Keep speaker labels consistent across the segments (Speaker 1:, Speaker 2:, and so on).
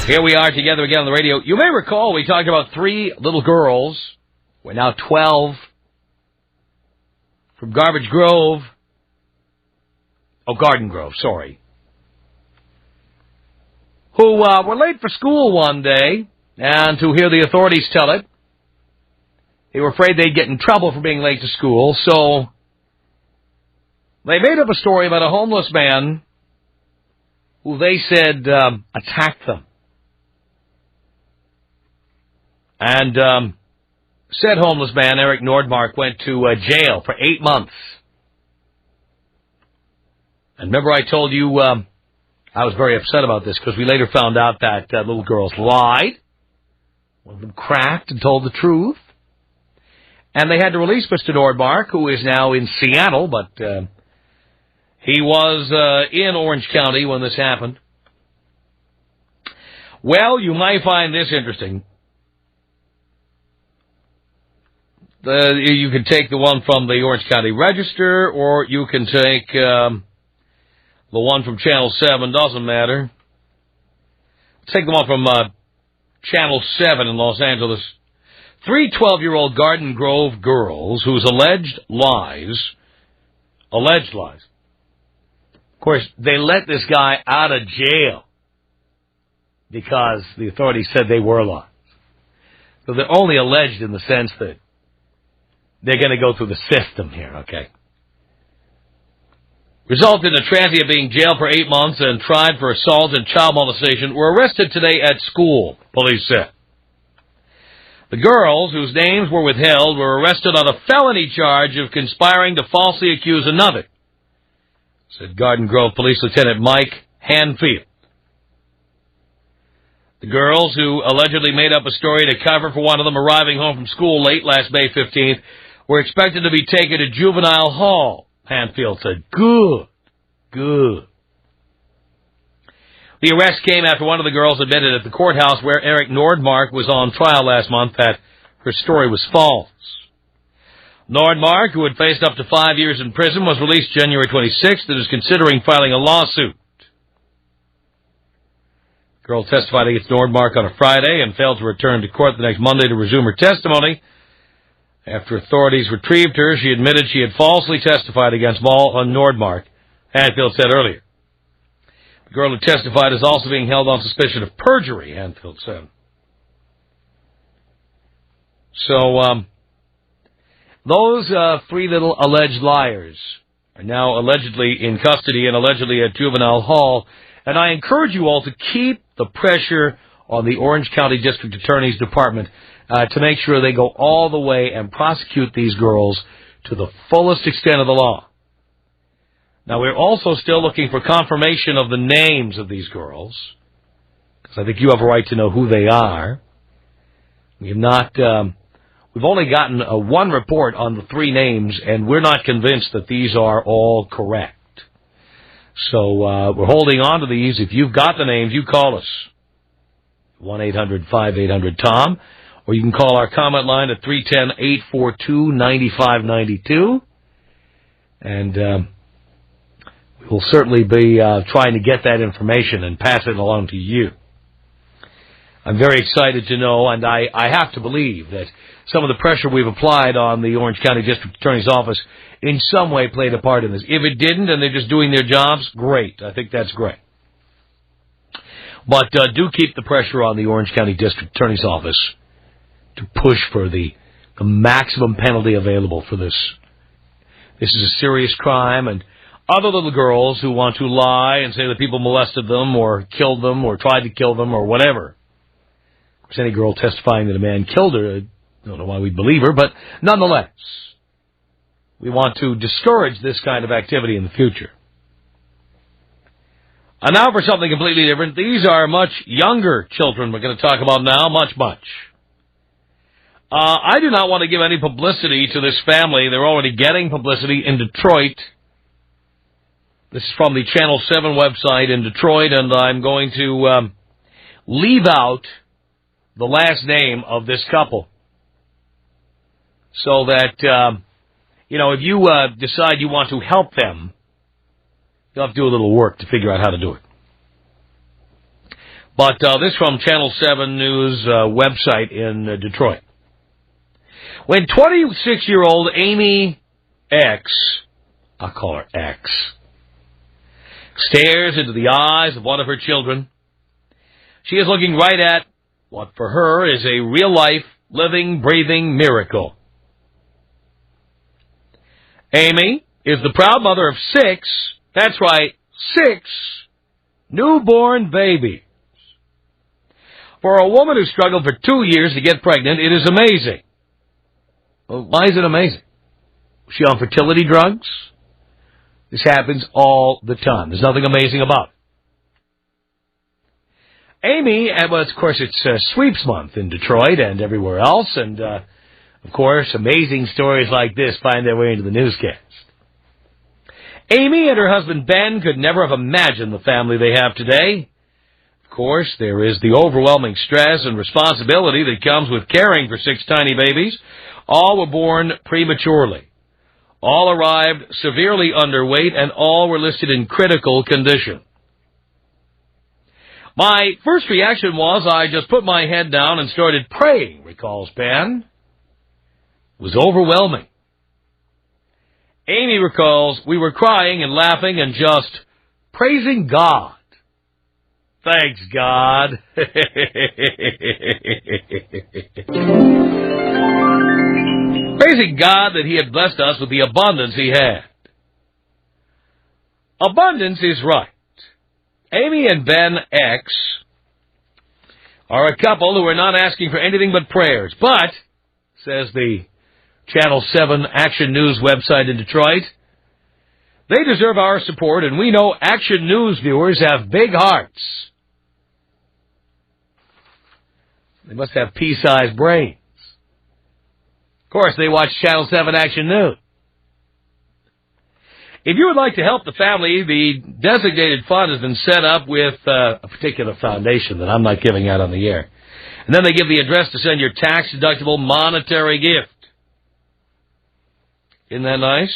Speaker 1: Here we are together again on the radio. You may recall we talked about 3 little girls. We're now 12 from Garbage Grove. Oh, Garden Grove, sorry. Who were late for school one day, and to hear the authorities tell it, they were afraid they'd get in trouble for being late to school, so they made up a story about a homeless man who they said attacked them. And said homeless man, Eric Nordmark, went to jail for 8 months. And remember I told you I was very upset about this because we later found out that little girls lied. One of them cracked and told the truth. And they had to release Mr. Nordmark, who is now in Seattle, but he was in Orange County when this happened. Well, you might find this interesting. You can take the one from the Orange County Register, or you can take the one from Channel 7, doesn't matter. Take the one from Channel 7 in Los Angeles. 3 12-year-old Garden Grove girls whose alleged lies, of course, they let this guy out of jail because the authorities said they were lies. So they're only alleged in the sense that they're going to go through the system here, okay? Resulted in a transient being jailed for 8 months and tried for assault and child molestation were arrested today at school, police said. The girls, whose names were withheld, were arrested on a felony charge of conspiring to falsely accuse another, said Garden Grove Police Lieutenant Mike Hanfield. The girls, who allegedly made up a story to cover for one of them arriving home from school late last May 15th, were expected to be taken to juvenile hall, Hanfield said. Good. The arrest came after one of the girls admitted at the courthouse where Eric Nordmark was on trial last month that her story was false. Nordmark, who had faced up to 5 years in prison, was released January 26th and is considering filing a lawsuit. The girl testified against Nordmark on a Friday and failed to return to court the next Monday to resume her testimony. After authorities retrieved her, she admitted she had falsely testified against Maul on Nordmark, Hanfield said earlier. The girl who testified is also being held on suspicion of perjury, Hanfield said. So, those 3 little alleged liars are now allegedly in custody and allegedly at juvenile hall, and I encourage you all to keep the pressure on the Orange County District Attorney's Department to make sure they go all the way and prosecute these girls to the fullest extent of the law. Now, we're also still looking for confirmation of the names of these girls, because I think you have a right to know who they are. We've only gotten one report on the 3 names, and we're not convinced that these are all correct. So we're holding on to these. If you've got the names, you call us. 1-800-5800-TOM. Or you can call our comment line at 310-842-9592. And we'll certainly be trying to get that information and pass it along to you. I'm very excited to know, and I have to believe that some of the pressure we've applied on the Orange County District Attorney's Office in some way played a part in this. If it didn't and they're just doing their jobs, great. I think that's great. But do keep the pressure on the Orange County District Attorney's Office to push for the maximum penalty available for this. This is a serious crime, and other little girls who want to lie and say that people molested them or killed them or tried to kill them or whatever. Of course, any girl testifying that a man killed her, I don't know why we believe her, but nonetheless, we want to discourage this kind of activity in the future. And now for something completely different. These are much younger children we're going to talk about now, much. I do not want to give any publicity to this family. They're already getting publicity in Detroit. This is from the Channel 7 website in Detroit, and I'm going to leave out the last name of this couple so that, if you decide you want to help them, you'll have to do a little work to figure out how to do it. But this from Channel 7 News website in Detroit. When 26-year-old Amy X, I'll call her X, stares into the eyes of one of her children, she is looking right at what for her is a real-life, living, breathing miracle. Amy is the proud mother of 6, that's right, 6 newborn babies. For a woman who struggled for 2 years to get pregnant, it is amazing. Well, why is it amazing? Was she on fertility drugs? This happens all the time. There's nothing amazing about it. Amy, well, of course, it's Sweeps Month in Detroit and everywhere else, and, of course, amazing stories like this find their way into the newscast. Amy and her husband Ben could never have imagined the family they have today. Of course, there is the overwhelming stress and responsibility that comes with caring for 6 tiny babies. All were born prematurely. All arrived severely underweight, and all were listed in critical condition. My first reaction was I just put my head down and started praying, recalls Ben. It was overwhelming. Amy recalls, we were crying and laughing and just praising God. Thanks, God. Praising God that He had blessed us with the abundance He had. Abundance is right. Amy and Ben X are a couple who are not asking for anything but prayers. But, says the Channel 7 Action News website in Detroit, they deserve our support, and we know Action News viewers have big hearts. They must have pea-sized brains. Of course, they watch Channel 7 Action News. If you would like to help the family, the designated fund has been set up with a particular foundation that I'm not giving out on the air. And then they give the address to send your tax-deductible monetary gift. Isn't that nice?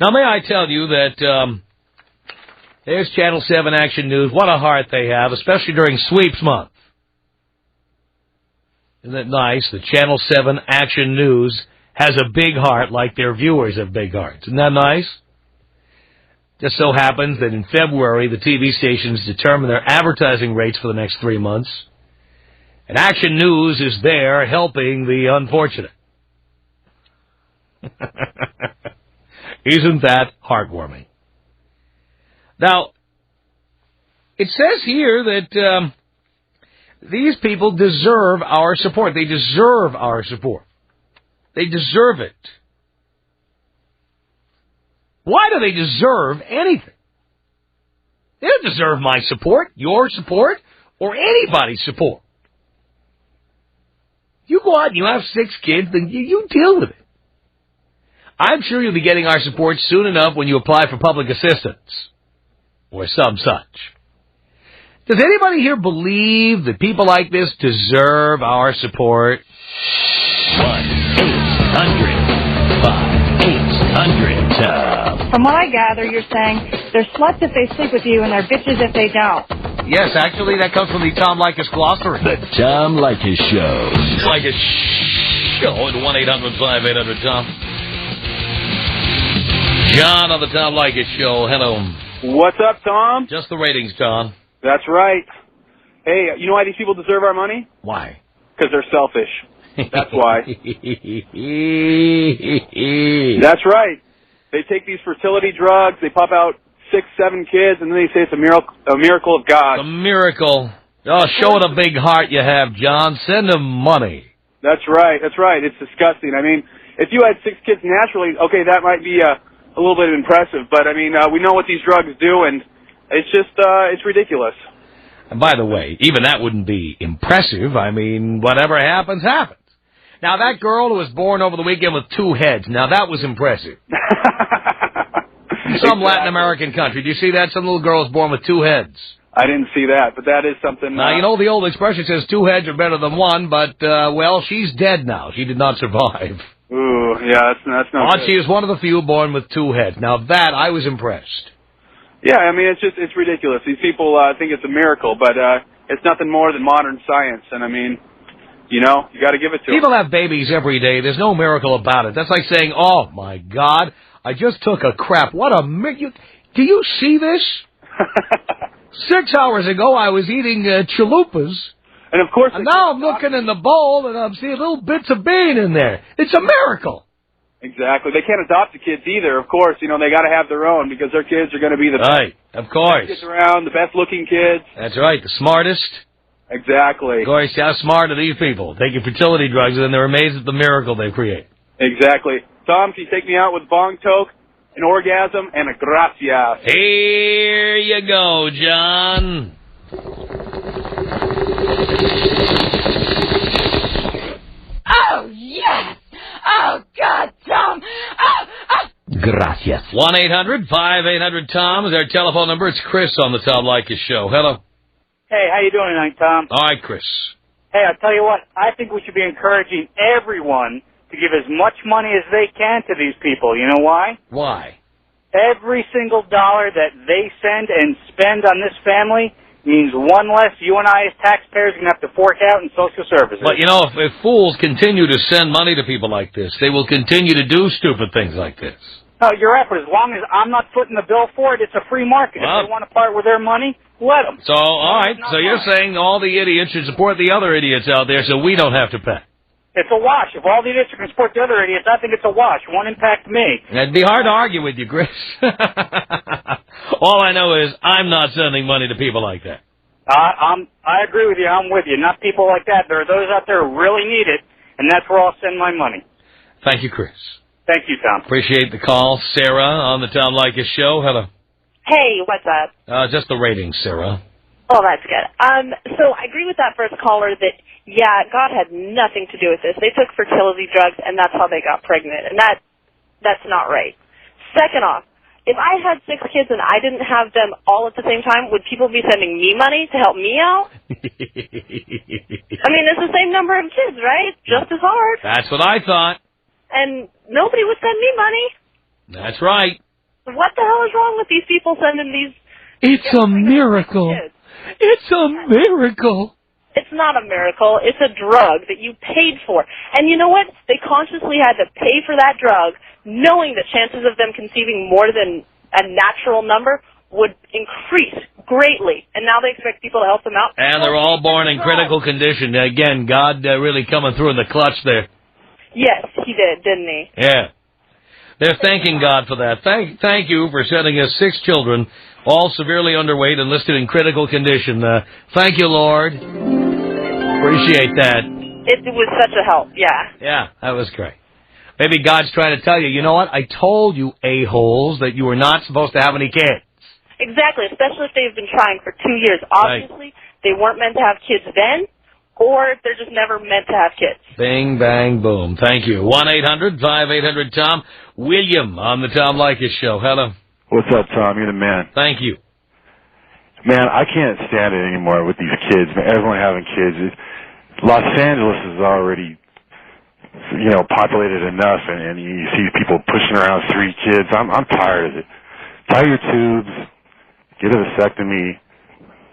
Speaker 1: Now, may I tell you that there's Channel 7 Action News. What a heart they have, especially during Sweeps Month. Isn't that nice? The Channel 7 Action News has a big heart like their viewers have big hearts. Isn't that nice? Just so happens that in February, the TV stations determine their advertising rates for the next 3 months. And Action News is there helping the unfortunate. Isn't that heartwarming? Now, it says here that these people deserve our support. They deserve our support. They deserve it. Why do they deserve anything? They don't deserve my support, your support, or anybody's support. You go out and you have 6 kids, then you deal with it. I'm sure you'll be getting our support soon enough when you apply for public assistance, or some such. Does anybody here believe that people like this deserve our support?
Speaker 2: 1-800-5800-TOM. From what I gather, you're saying they're sluts if they sleep with you and they're bitches if they don't.
Speaker 1: Yes, actually, that comes from the Tom Leykis glossary.
Speaker 3: The Tom Leykis Show.
Speaker 1: Leykis Show at 1-800-5800-TOM. John on the Tom Leykis Show. Hello.
Speaker 4: What's up, Tom?
Speaker 1: Just the ratings, Tom.
Speaker 4: That's right. Hey, you know why these people deserve our money?
Speaker 1: Why?
Speaker 4: Because they're selfish. That's why. That's right. They take these fertility drugs, they pop out 6, 7 kids, and then they say it's a miracle of God.
Speaker 1: A miracle. Oh, show it a big heart you have, John. Send them money.
Speaker 4: That's right. That's right. It's disgusting. I mean, if you had 6 kids naturally, okay, that might be a little bit impressive, but I mean, we know what these drugs do, and it's just, it's ridiculous.
Speaker 1: And by the way, even that wouldn't be impressive. I mean, whatever happens, happens. Now, that girl who was born over the weekend with 2 heads, now that was impressive. Some Latin American country. Do you see that? Some little girl was born with 2 heads.
Speaker 4: I didn't see that, but that is something.
Speaker 1: Now, you know the old expression says 2 heads are better than 1, but, well, she's dead now. She did not survive.
Speaker 4: Ooh, yeah, that's not
Speaker 1: But
Speaker 4: good.
Speaker 1: she is one of the few born with 2 heads. Now, that, I was impressed.
Speaker 4: Yeah, I mean, it's ridiculous. These people think it's a miracle, but it's nothing more than modern science. And I mean, you know, you got to give it to them.
Speaker 1: People have babies every day. There's no miracle about it. That's like saying, "Oh my God, I just took a crap. What a do you see this? 6 hours ago, I was eating chalupas,
Speaker 4: and of course,
Speaker 1: and now I'm looking in the bowl and I'm seeing little bits of bean in there. It's a miracle."
Speaker 4: Exactly. They can't adopt the kids either. Of course, you know, they got to have their own because their kids are going to be the
Speaker 1: right. Of course,
Speaker 4: best kids around, the best looking kids.
Speaker 1: That's right. The smartest.
Speaker 4: Exactly.
Speaker 1: Of course, how smart are these people? Taking fertility drugs and then they're amazed at the miracle they create.
Speaker 4: Exactly. Tom, can you take me out with bong toke, an orgasm, and a gracias?
Speaker 1: Here you go, John.
Speaker 5: Oh, yes! Oh, God, Tom!
Speaker 3: Gracias.
Speaker 1: 1-800-5800-TOM is our telephone number. It's Chris on the Tom Leykis Show. Hello.
Speaker 6: Hey, how you doing tonight, Tom?
Speaker 1: All right, Chris.
Speaker 6: Hey, I'll tell you what, I think we should be encouraging everyone to give as much money as they can to these people. You know why?
Speaker 1: Why?
Speaker 6: Every single dollar that they send and spend on this family means one less you and I as taxpayers are going to have to fork out in social services.
Speaker 1: But, you know, if fools continue to send money to people like this, they will continue to do stupid things like this.
Speaker 6: No, you're right, but as long as I'm not footing the bill for it, it's a free market.
Speaker 1: Well,
Speaker 6: if they want to part with their money, let them.
Speaker 1: So, all right, so you're saying all the idiots should support the other idiots out there so we don't have to pay.
Speaker 6: It's a wash. If all the idiots are going to support the other idiots, I think it's a wash. Won't impact me.
Speaker 1: It'd be hard to argue with you, Chris. All I know is I'm not sending money to people like that.
Speaker 6: I agree with you. I'm with you. Not people like that. There are those out there who really need it, and that's where I'll send my money.
Speaker 1: Thank you, Chris.
Speaker 6: Thank you, Tom.
Speaker 1: Appreciate the call. Sarah on the Tom Leykis Show. Hello.
Speaker 7: Hey, what's up?
Speaker 1: Just the ratings, Sarah.
Speaker 7: Oh, that's good. So I agree with that first caller that, yeah, God had nothing to do with this. They took fertility drugs, and that's how they got pregnant, and that's not right. Second off, if I had 6 kids and I didn't have them all at the same time, would people be sending me money to help me out? I mean, it's the same number of kids, right? Just as hard.
Speaker 1: That's what I thought.
Speaker 7: And nobody would send me money.
Speaker 1: That's right.
Speaker 7: What the hell is wrong with these people sending these...
Speaker 1: It's a miracle. It's a miracle.
Speaker 7: It's not a miracle. It's a drug that you paid for. And you know what? They consciously had to pay for that drug knowing that chances of them conceiving more than a natural number would increase greatly. And now they expect people to help them out.
Speaker 1: And they're all born in critical condition. Again, God really coming through in the clutch there.
Speaker 7: Yes, he did, didn't he?
Speaker 1: Yeah. They're thanking God for that. Thank you for sending us 6 children, all severely underweight and listed in critical condition. Thank you, Lord. Appreciate that.
Speaker 7: It was such a help, yeah.
Speaker 1: Yeah, that was great. Maybe God's trying to tell you, you know what? I told you, a-holes, that you were not supposed to have any kids.
Speaker 7: Exactly, especially if they've been trying for 2 years. Obviously, They weren't meant to have kids then, or if they're just never meant to have kids.
Speaker 1: Bing, bang, boom. Thank you. 1-800-5800-TOM. William on the Tom Leykis Show. Hello.
Speaker 8: What's up, Tom? You're the man.
Speaker 1: Thank you.
Speaker 8: Man, I can't stand it anymore with these kids. Man, everyone having kids. Los Angeles is already, populated enough, and you see people pushing around 3 kids. I'm tired of it. Tie your tubes. Get a vasectomy.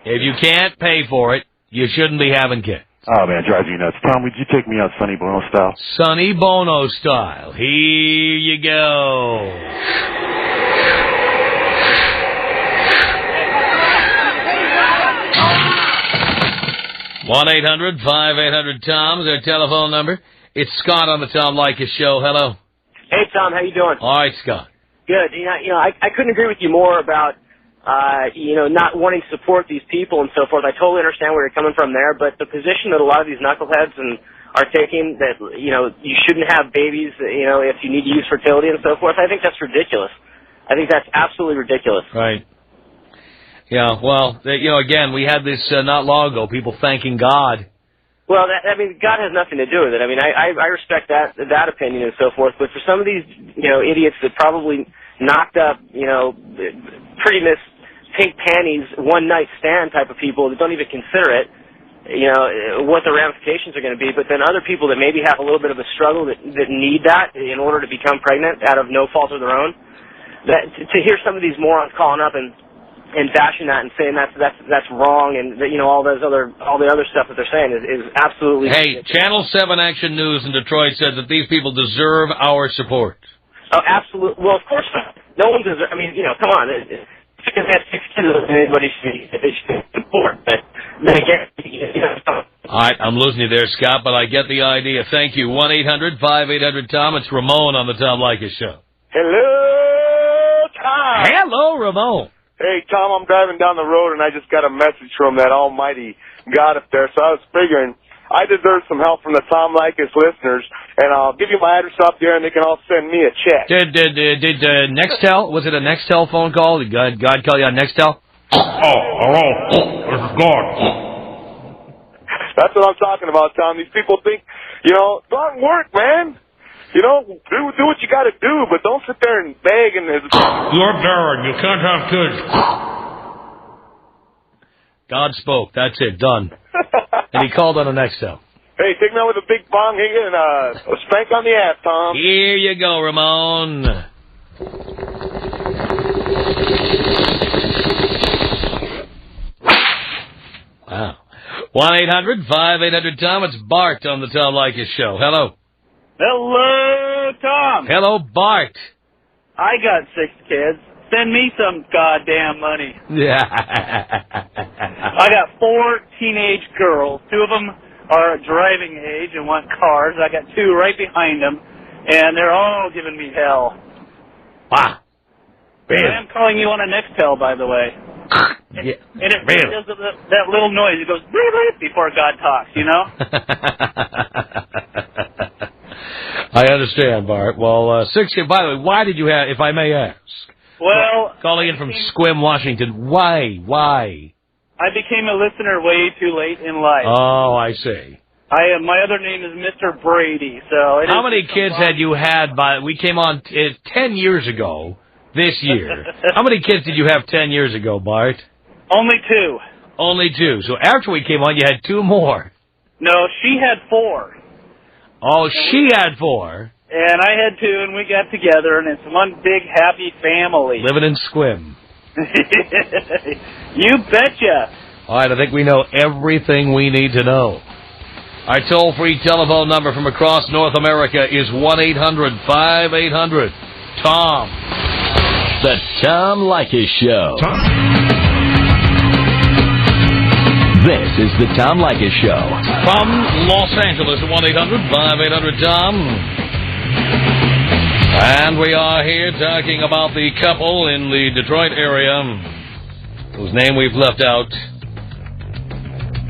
Speaker 1: If you can't pay for it, you shouldn't be having kids.
Speaker 8: Oh, man, it drives me nuts. Tom, would you take me out Sonny Bono style?
Speaker 1: Sonny Bono style. Here you go. 1-800-5800-TOM is our telephone number. It's Scott on the Tom Leykis Show. Hello.
Speaker 9: Hey, Tom. How you doing?
Speaker 1: All right, Scott.
Speaker 9: Good. I couldn't agree with you more about, not wanting to support these people and so forth. I totally understand where you're coming from there, but the position that a lot of these knuckleheads are taking that, you shouldn't have babies, if you need to use fertility and so forth, I think that's ridiculous. I think that's absolutely ridiculous.
Speaker 1: Right. Yeah, well, again, we had this not long ago, people thanking God.
Speaker 9: Well, God has nothing to do with it. I mean, I respect that opinion and so forth, but for some of these, idiots that probably knocked up, pretty Miss Pink Panties one-night stand type of people that don't even consider it, what the ramifications are going to be, but then other people that maybe have a little bit of a struggle that need that in order to become pregnant out of no fault of their own, to hear some of these morons calling up and bashing that and saying that's wrong, and that, all the other stuff that they're saying is absolutely.
Speaker 1: Hey, Channel 7 Action News in Detroit says that these people deserve our support.
Speaker 9: Oh, absolutely. Well, of course not. No one deserves. I mean, come on. Chickens have 6 kids. Anybody should support, but then again,
Speaker 1: All right, I'm losing you there, Scott, but I get the idea. Thank you. 1-800-5800-TOM. It's Ramon on the Tom Leykis Show.
Speaker 10: Hello, Tom.
Speaker 1: Hello, Ramon.
Speaker 10: Hey, Tom, I'm driving down the road, and I just got a message from that almighty God up there, so I was figuring I deserve some help from the Tom Leykis listeners, and I'll give you my address up there, and they can all send me a check.
Speaker 1: Did Nextel, was it a Nextel phone call? Did God call you on Nextel?
Speaker 10: Oh, hello. This is God. That's what I'm talking about, Tom. These people think, go out and work, man. Do what you got to do, but don't sit there and beg and.
Speaker 11: You're barren. You can't have kids.
Speaker 1: God spoke. That's it. Done. And he called on the Nextel.
Speaker 10: Hey, take me out with a big bong here and a spank on the ass, Tom.
Speaker 1: Here you go, Ramon. Wow. 1-800-5800-TOM. It's Bart on the Tom Leykis Show. Hello.
Speaker 6: Hello, Tom.
Speaker 1: Hello, Bart.
Speaker 6: I got 6 kids. Send me some goddamn money.
Speaker 1: Yeah.
Speaker 6: I got 4 teenage girls. 2 of them are driving age and want cars. I got 2 right behind them, and they're all giving me hell.
Speaker 1: Wow.
Speaker 6: I am calling you on a Nextel, by the way.
Speaker 1: Yeah.
Speaker 6: And it does that little noise. It goes before God talks,
Speaker 1: I understand, Bart. Well, 6 kids. By the way, why did you have, if I may ask?
Speaker 6: Well,
Speaker 1: calling in from Squim, Washington. Why?
Speaker 6: I became a listener way too late in life.
Speaker 1: Oh, I see.
Speaker 6: My other name is Mr. Brady. So
Speaker 1: how many kids had you had we came on 10 years ago this year? How many kids did you have 10 years ago, Bart?
Speaker 6: Only 2.
Speaker 1: Only 2. So after we came on, you had 2 more.
Speaker 6: No, she had 4.
Speaker 1: Oh, she had 4.
Speaker 6: And I had 2, and we got together, and it's one big happy family.
Speaker 1: Living in Squim.
Speaker 6: You betcha.
Speaker 1: All right, I think we know everything we need to know. Our toll-free telephone number from across North America is 1-800-5800-TOM.
Speaker 3: The Tom Leykis Show. This is the Tom Leykis Show.
Speaker 1: From Los Angeles, 1-800-5800-TOM. And we are here talking about the couple in the Detroit area whose name we've left out.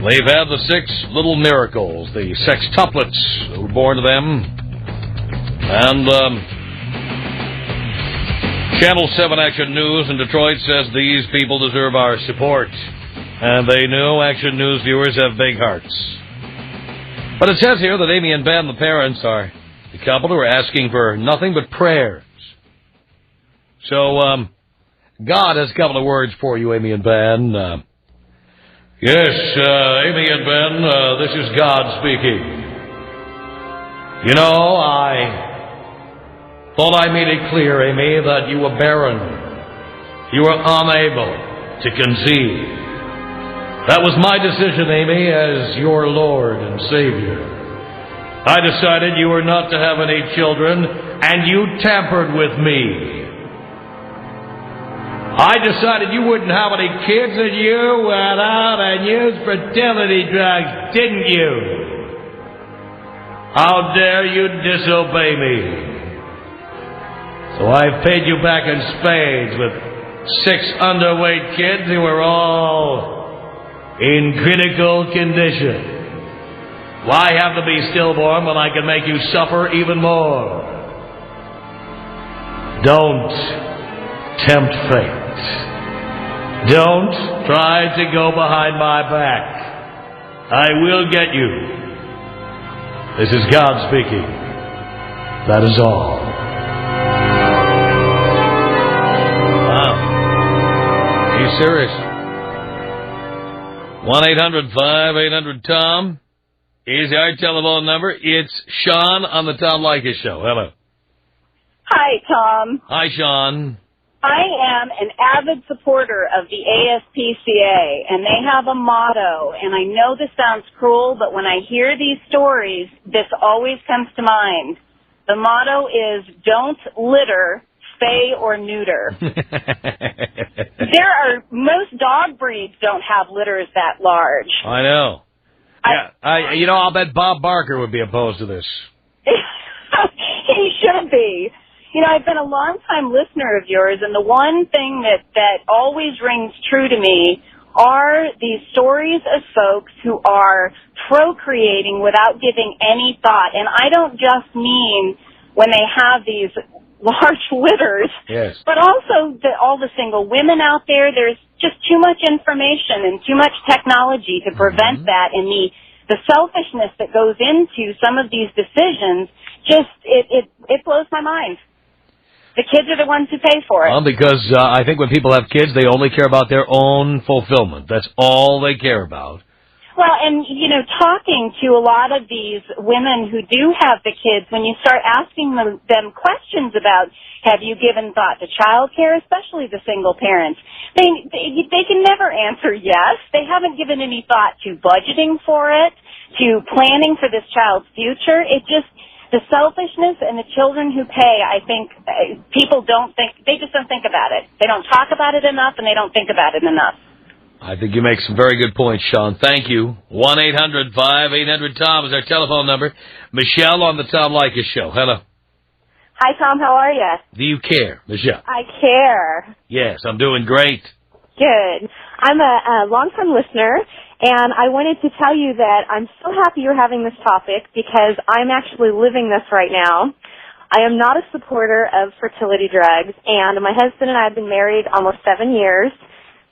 Speaker 1: They've had the 6 little miracles, the sextuplets who were born to them. And Channel 7 Action News in Detroit says these people deserve our support. And they know Action News viewers have big hearts. But it says here that Amy and Ben, the parents, are the couple who are asking for nothing but prayers. So, God has a couple of words for you, Amy and Ben. Yes, Amy and Ben, this is God speaking. I thought I made it clear, Amy, that you were barren. You were unable to conceive. That was my decision, Amy, as your Lord and Savior. I decided you were not to have any children, and you tampered with me. I decided you wouldn't have any kids, and you went out and used fertility drugs, didn't you? How dare you disobey me? So I paid you back in spades with 6 underweight kids who were all in critical condition. Why have to be stillborn when I can make you suffer even more? Don't tempt fate. Don't try to go behind my back. I will get you. This is God speaking. That is all. Wow. He's serious. 1-800-5800-TOM is our telephone number. It's Sean on the Tom Leykis Show. Hello.
Speaker 2: Hi, Tom.
Speaker 1: Hi, Sean.
Speaker 12: I am an avid supporter of the ASPCA, and they have a motto, and I know this sounds cruel, but when I hear these stories, this always comes to mind. The motto is, don't litter, spay or neuter. Most dog breeds don't have litters that large.
Speaker 1: I know. I'll bet Bob Barker would be opposed to this.
Speaker 12: He should be. I've been a long-time listener of yours, and the one thing that always rings true to me are these stories of folks who are procreating without giving any thought. And I don't just mean when they have these large litters,
Speaker 1: yes,
Speaker 12: but also all the single women out there. There's just too much information and too much technology to prevent that, and the selfishness that goes into some of these decisions, it blows my mind. The kids are the ones who pay for it.
Speaker 1: Well, because I think when people have kids, they only care about their own fulfillment. That's all they care about.
Speaker 12: Well, and, talking to a lot of these women who do have the kids, when you start asking them questions about, have you given thought to child care, especially the single parents, they can never answer yes. They haven't given any thought to budgeting for it, to planning for this child's future. The selfishness and the children who pay, I think people they just don't think about it. They don't talk about it enough, and they don't think about it enough.
Speaker 1: I think you make some very good points, Sean. Thank you. 1-800-5800-TOM is our telephone number. Michelle on the Tom Leykis Show. Hello.
Speaker 13: Hi, Tom. How are you?
Speaker 1: Do you care, Michelle?
Speaker 13: I care.
Speaker 1: Yes, I'm doing great.
Speaker 13: Good. I'm a long-time listener, and I wanted to tell you that I'm so happy you're having this topic because I'm actually living this right now. I am not a supporter of fertility drugs, and my husband and I have been married almost 7 years.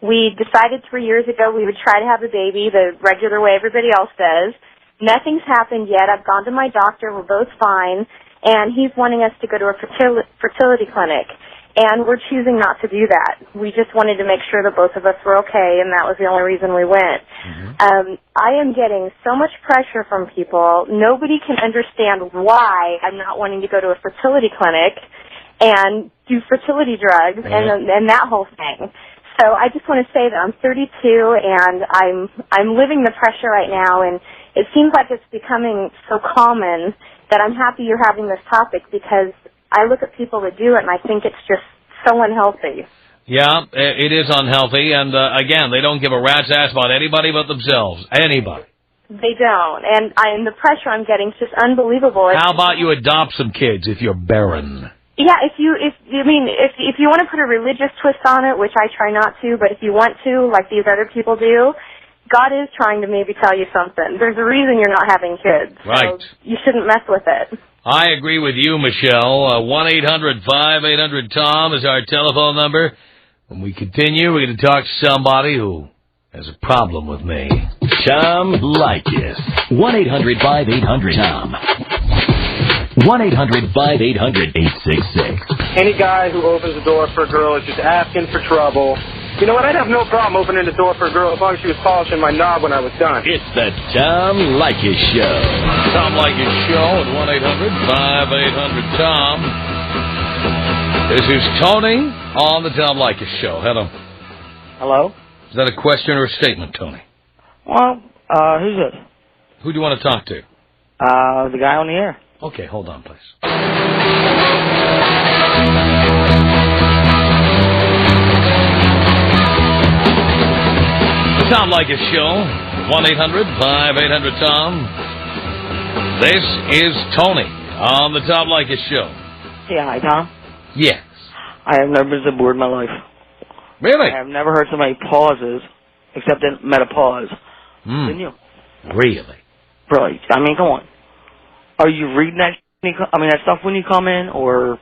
Speaker 13: We decided 3 years ago we would try to have a baby the regular way everybody else does. Nothing's happened yet. I've gone to my doctor. We're both fine, and he's wanting us to go to a fertility clinic. And we're choosing not to do that. We just wanted to make sure that both of us were okay, and that was the only reason we went. I am getting so much pressure from people. Nobody can understand why I'm not wanting to go to a fertility clinic and do fertility drugs and that whole thing. So I just want to say that I'm 32, and I'm living the pressure right now, and it seems like it's becoming so common that I'm happy you're having this topic because I look at people that do it, and I think it's just so unhealthy.
Speaker 1: Yeah, it is unhealthy, and again, they don't give a rat's ass about anybody but themselves. Anybody.
Speaker 13: They don't, and the pressure I'm getting is just unbelievable.
Speaker 1: How about you adopt some kids if you're barren?
Speaker 13: Yeah, if you want to put a religious twist on it, which I try not to, but if you want to, like these other people do, God is trying to maybe tell you something. There's a reason you're not having kids.
Speaker 1: Right.
Speaker 13: So you shouldn't mess with it.
Speaker 1: I agree with you, Michelle. 1-800-5800-TOM is our telephone number. When we continue, we're going to talk to somebody who has a problem with me.
Speaker 3: Tom Leykis. 1-800-5800-TOM. 1-800-5800-866.
Speaker 14: Any guy who opens the door for a girl is just asking for trouble. You know what? I'd have no problem opening the door for a girl as long as she was polishing my knob when I was done.
Speaker 3: It's the Tom Leykis Show.
Speaker 1: Tom Leykis Show at 1-800-5800-TOM. This is Tony on the Tom Leykis Show. Hello.
Speaker 15: Hello?
Speaker 1: Is that a question or a statement, Tony?
Speaker 15: Well, who's this?
Speaker 1: Who do you want to talk to?
Speaker 15: The guy on the air.
Speaker 1: Okay, hold on, please. The Tom Leykis Show, 1-800-5800-TOM. This is Tony on the Tom Leykis Show.
Speaker 15: Yeah, hi, Tom.
Speaker 1: Yes.
Speaker 15: I have never been so bored in my life.
Speaker 1: Really?
Speaker 15: I have never heard somebody pauses, except in menopause. Didn't you?
Speaker 1: Really?
Speaker 15: Really? I mean, come on. Are you reading that stuff when you come in, or...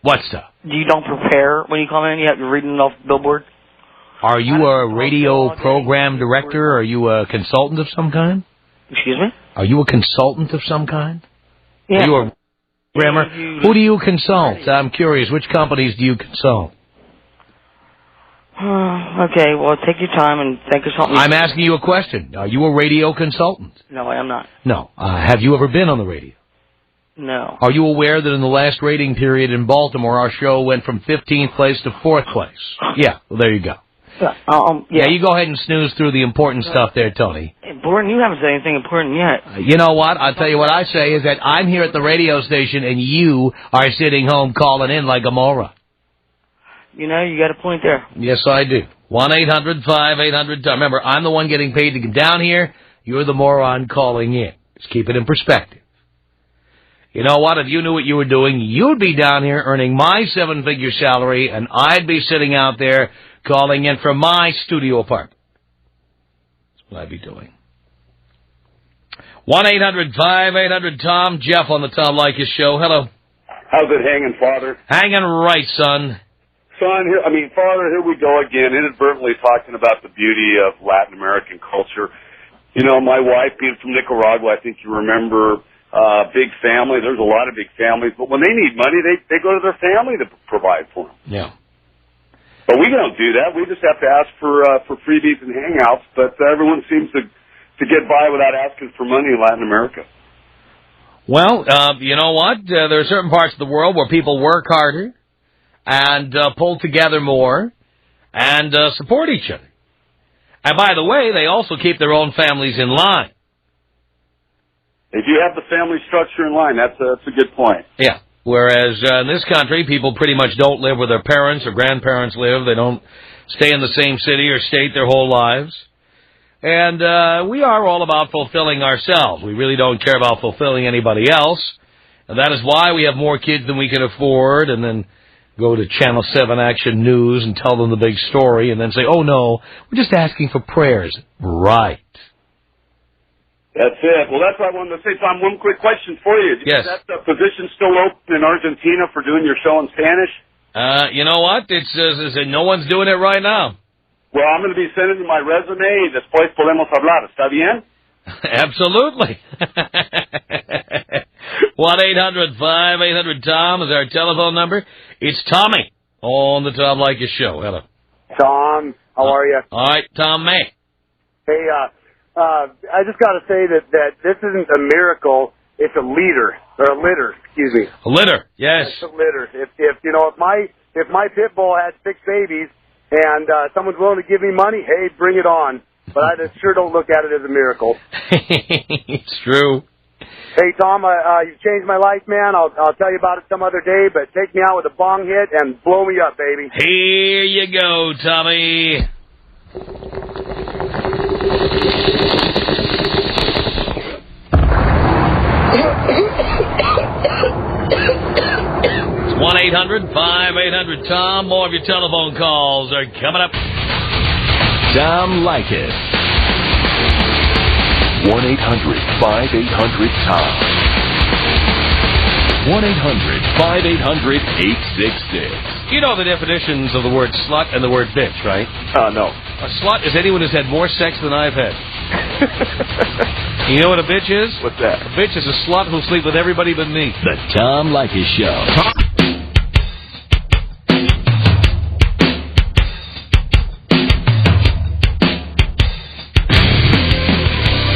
Speaker 1: What stuff?
Speaker 15: You don't prepare when you come in? You're reading it off the billboard?
Speaker 1: Are you a radio program director? Are you a consultant of some kind?
Speaker 15: Excuse me?
Speaker 1: Are you a consultant of some kind?
Speaker 15: Yeah.
Speaker 1: Are you a programmer? Who do you consult? I'm curious. Which companies do you consult?
Speaker 15: Okay, well, take your time and think of something.
Speaker 1: I'm asking you a question. Are you a radio consultant?
Speaker 15: No, I am not.
Speaker 1: No. Have you ever been on the radio?
Speaker 15: No.
Speaker 1: Are you aware that in the last rating period in Baltimore, our show went from 15th place to 4th place? Yeah, well, there you go. Yeah, you go ahead and snooze through the important stuff there, Tony.
Speaker 15: Important? You haven't said anything important yet.
Speaker 1: You know what? I'll tell you what I say is that I'm here at the radio station and you are sitting home calling in like a moron.
Speaker 15: You know, you got a point there.
Speaker 1: Yes, I do. 1-800-5800-TOM. Remember, I'm the one getting paid to come down here. You're the moron calling in. Just keep it in perspective. You know what? If you knew what you were doing, you'd be down here earning my 7-figure salary, and I'd be sitting out there calling in from my studio apartment. That's what I'd be doing. 1-800-5800-TOM. Jeff on the Tom Leykis Show. Hello.
Speaker 16: How's it hanging, Father?
Speaker 1: Hanging right, son.
Speaker 16: Son, Father, here we go again, inadvertently talking about the beauty of Latin American culture. You know, my wife being from Nicaragua, I think you remember, big family. There's a lot of big families, but when they need money, they go to their family to provide for them.
Speaker 1: Yeah.
Speaker 16: But we don't do that. We just have to ask for freebies and hangouts, but everyone seems to get by without asking for money in Latin America.
Speaker 1: Well, you know what? There are certain parts of the world where people work harder and pull together more and support each other. And by the way, they also keep their own families in line.
Speaker 16: If you have the family structure in line, that's a good point.
Speaker 1: Yeah. Whereas in this country, people pretty much don't live where their parents or grandparents live. They don't stay in the same city or state their whole lives. And we are all about fulfilling ourselves. We really don't care about fulfilling anybody else. And that is why we have more kids than we can afford, and then go to Channel 7 Action News and tell them the big story, and then say, oh, no, we're just asking for prayers. Right.
Speaker 16: That's it. Well, that's what I wanted to say, Tom. One quick question for you.
Speaker 1: Yes.
Speaker 16: Is that position still open in Argentina for doing your show in Spanish?
Speaker 1: You know what? It's no one's doing it right now.
Speaker 16: Well, I'm going to be sending you my resume y después podemos hablar. ¿Está bien?
Speaker 1: Absolutely. 1-800-5800-TOM is our telephone number. It's Tommy on the Tom Leykis Show. Hello.
Speaker 17: Tom, how are you?
Speaker 1: All right, Tom May.
Speaker 17: Hey, I just got to say that this isn't a miracle. It's a litter. Excuse me.
Speaker 1: A litter, yes.
Speaker 17: It's a litter. If my pit bull had 6 babies and someone's willing to give me money, hey, bring it on. But I just sure don't look at it as a miracle.
Speaker 1: It's true.
Speaker 17: Hey, Tom, you've changed my life, man. I'll tell you about it some other day, but take me out with a bong hit and blow me up, baby.
Speaker 1: Here you go, Tommy. It's 1-800-5800-TOM. More of your telephone calls are coming up.
Speaker 3: Tom Leykis. 1-800-5800-TOM. 1-800-5800-866.
Speaker 1: You know the definitions of the word slut and the word bitch, right?
Speaker 16: No.
Speaker 1: A slut is anyone who's had more sex than I've had. You know what a bitch is?
Speaker 16: What's that?
Speaker 1: A bitch is a slut who'll sleep with everybody but me.
Speaker 3: The Tom Leykis Show.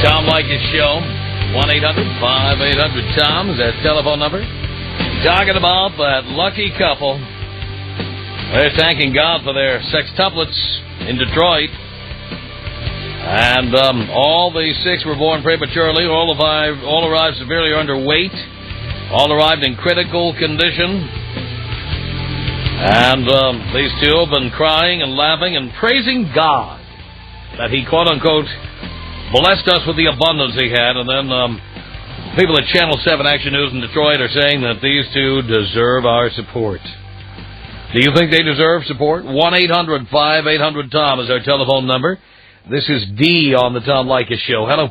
Speaker 1: Tom Leykis Show. 1-800-5800-TOM is that telephone number. Talking about that lucky couple. They're thanking God for their sextuplets in Detroit. And all the 6 were born prematurely. All arrived severely underweight. All arrived in critical condition. And these 2 have been crying and laughing and praising God that He, quote-unquote, blessed us with the abundance He had. And then people at Channel 7 Action News in Detroit are saying that these 2 deserve our support. Do you think they deserve support? 1-800-5800-TOM is our telephone number. This is D on the Tom Leykis Show. Hello.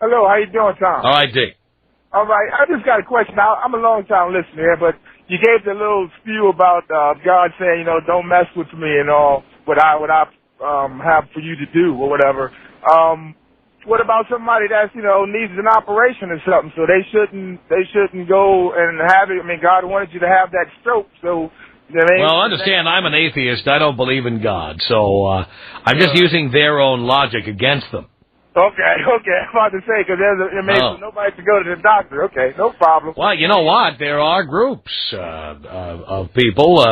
Speaker 18: Hello, how you doing, Tom?
Speaker 1: All right, D.
Speaker 18: All right, I just got a question. I'm a long-time listener here, but you gave the little spew about God saying, don't mess with me and all what I have for you to do or whatever. What about somebody that's needs an operation or something? So they shouldn't go and have it. I mean, God wanted you to have that stroke, so.
Speaker 1: Well, understand, I'm an atheist. I don't believe in God, so I'm just using their own logic against them.
Speaker 18: Okay. I'm about to say, because there may be nobody to go to the doctor. Okay, no problem.
Speaker 1: Well, you know what? There are groups of people,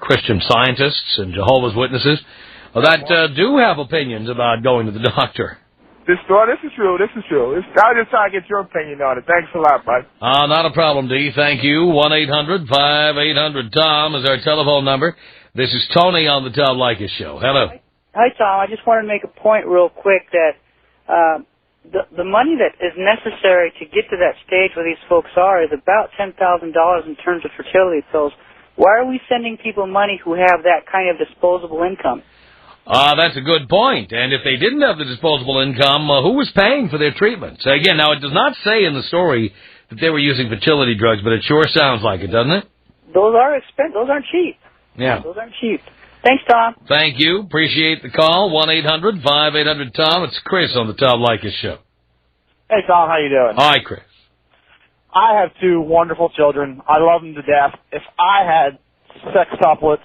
Speaker 1: Christian Scientists and Jehovah's Witnesses, that do have opinions about going to the doctor.
Speaker 18: This is true. I'll just try to get your opinion on it. Thanks a lot, bud.
Speaker 1: Not a problem, D. Thank you. 1-800-5800-TOM is our telephone number. This is Tony on the Tom Leykis Show. Hello.
Speaker 19: Hi, Tom. I just wanted to make a point real quick that the money that is necessary to get to that stage where these folks are is about $10,000 in terms of fertility pills. Why are we sending people money who have that kind of disposable income?
Speaker 1: That's a good point. And if they didn't have the disposable income, who was paying for their treatments? Again, now it does not say in the story that they were using fertility drugs, but it sure sounds like it, doesn't it?
Speaker 19: Those are expensive. Those aren't cheap.
Speaker 1: Yeah.
Speaker 19: Those aren't cheap. Thanks, Tom.
Speaker 1: Thank you. Appreciate the call. 1-800-5800-TOM. It's Chris on the Tom Leykis Show.
Speaker 20: Hey, Tom. How you doing?
Speaker 1: Hi, Chris.
Speaker 20: I have two wonderful children. I love them to death. If I had sextuplets,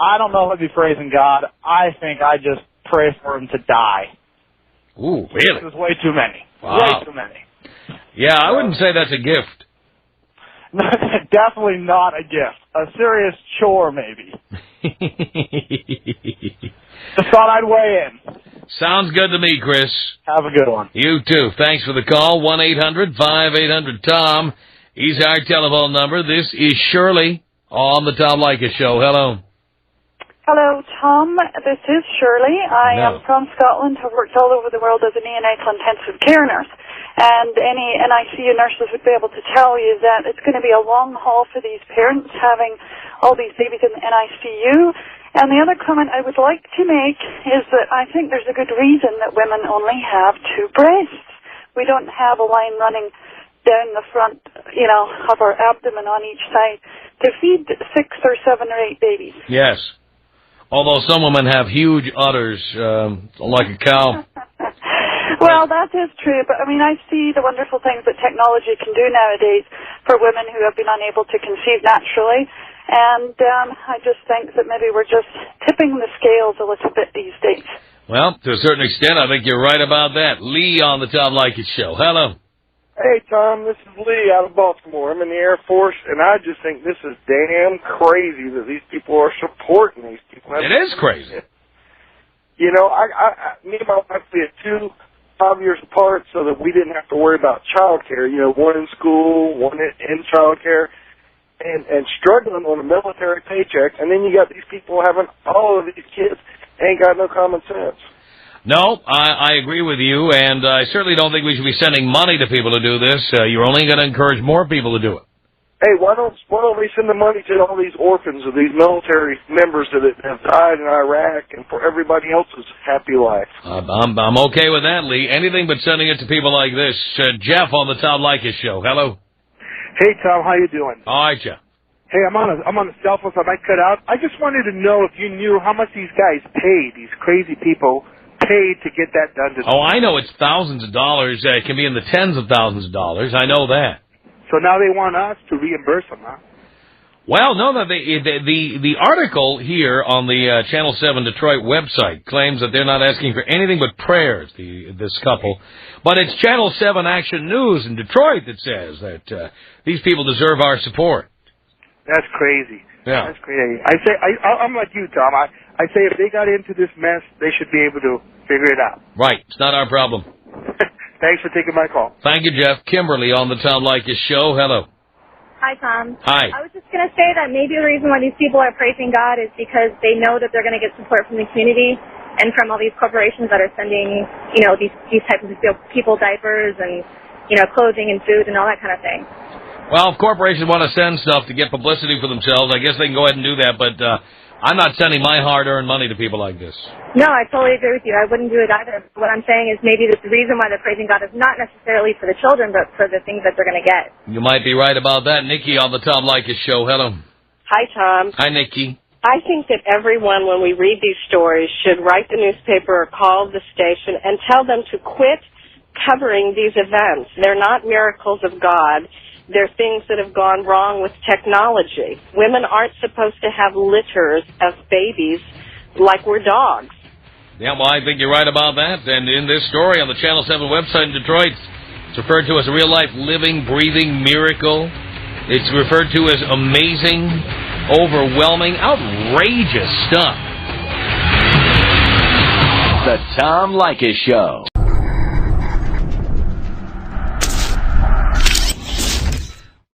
Speaker 20: I don't know if I'd be praising God. I think I'd just pray for them to die.
Speaker 1: Ooh, really?
Speaker 20: There's way too many.
Speaker 1: Wow.
Speaker 20: Way too many.
Speaker 1: Yeah, I wouldn't say that's a gift.
Speaker 20: Definitely not a gift. A serious chore, maybe. Just thought I'd weigh in.
Speaker 1: Sounds good to me, Chris.
Speaker 20: Have a good one.
Speaker 1: You too. Thanks for the call. 1-800-5800-TOM is our telephone number. This is Shirley on the Tom Leykis Show. Hello.
Speaker 2: Hello, Tom. This is Shirley. I am from Scotland. I've worked all over the world as a neonatal intensive care nurse. And any NICU nurses would be able to tell you that it's going to be a long haul for these parents having all these babies in the NICU. And the other comment I would like to make is that I think there's a good reason that women only have two breasts. We don't have a line running down the front, of our abdomen on each side to feed 6 or 7 or 8 babies.
Speaker 1: Yes. Although some women have huge udders, like a cow.
Speaker 2: Well, that is true, but I see the wonderful things that technology can do nowadays for women who have been unable to conceive naturally, and I just think that maybe we're just tipping the scales a little bit these days.
Speaker 1: Well, to a certain extent, I think you're right about that. Lee on the Tom Leykis Show. Hello.
Speaker 17: Hey, Tom, this is Lee out of Baltimore. I'm in the Air Force, and I just think this is damn crazy that these people are supporting these people.
Speaker 1: It is crazy.
Speaker 17: Me and my wife, we had 2 5 years apart so that we didn't have to worry about child care. One in school, one in child care, and struggling on a military paycheck. And then you got these people having all of these kids, ain't got no common sense.
Speaker 1: No, I agree with you, and I certainly don't think we should be sending money to people to do this. You're only going to encourage more people to do it.
Speaker 17: Hey, why don't we send the money to all these orphans of these military members that have died in Iraq and for everybody else's happy life?
Speaker 1: I'm okay with that, Lee. Anything but sending it to people like this. Jeff on the Tom Leykis Show. Hello.
Speaker 21: Hey, Tom. How you doing?
Speaker 1: All right, Jeff.
Speaker 21: Hey, I'm on a cell phone, so I might cut out. I just wanted to know if you knew how much these guys paid, these crazy people paid to get that done to them.
Speaker 1: Oh, I know it's thousands of dollars. It can be in the tens of thousands of dollars. I know that.
Speaker 21: So now they want us to reimburse them, huh?
Speaker 1: Well, no, the article here on the Channel 7 Detroit website claims that they're not asking for anything but prayers, this couple. But it's Channel 7 Action News in Detroit that says that these people deserve our support.
Speaker 21: That's crazy.
Speaker 1: Yeah.
Speaker 21: That's crazy. I'm like you, Tom. I say if they got into this mess, they should be able to figure it out.
Speaker 1: Right. It's not our problem.
Speaker 21: Thanks for taking my call.
Speaker 1: Thank you, Jeff. Kimberly on the Tom Leykis Show. Hello.
Speaker 22: Hi, Tom.
Speaker 1: Hi.
Speaker 22: I was just going to say that maybe the reason why these people are praising God is because they know that they're going to get support from the community and from all these corporations that are sending, these types of people diapers and, clothing and food and all that kind of thing.
Speaker 1: Well, if corporations want to send stuff to get publicity for themselves, I guess they can go ahead and do that, but I'm not sending my hard-earned money to people like this.
Speaker 22: No, I totally agree with you. I wouldn't do it either. What I'm saying is maybe the reason why they're praising God is not necessarily for the children, but for the things that they're going to get.
Speaker 1: You might be right about that. Nikki on the Tom Leykis Show. Hello.
Speaker 23: Hi, Tom.
Speaker 1: Hi, Nikki.
Speaker 23: I think that everyone, when we read these stories, should write the newspaper or call the station and tell them to quit covering these events. They're not miracles of God. They're things that have gone wrong with technology. Women aren't supposed to have litters of babies like we're dogs.
Speaker 1: Yeah, well, I think you're right about that. And in this story on the Channel 7 website in Detroit, it's referred to as a real-life, living, breathing miracle. It's referred to as amazing, overwhelming, outrageous stuff.
Speaker 3: The Tom Leykis Show.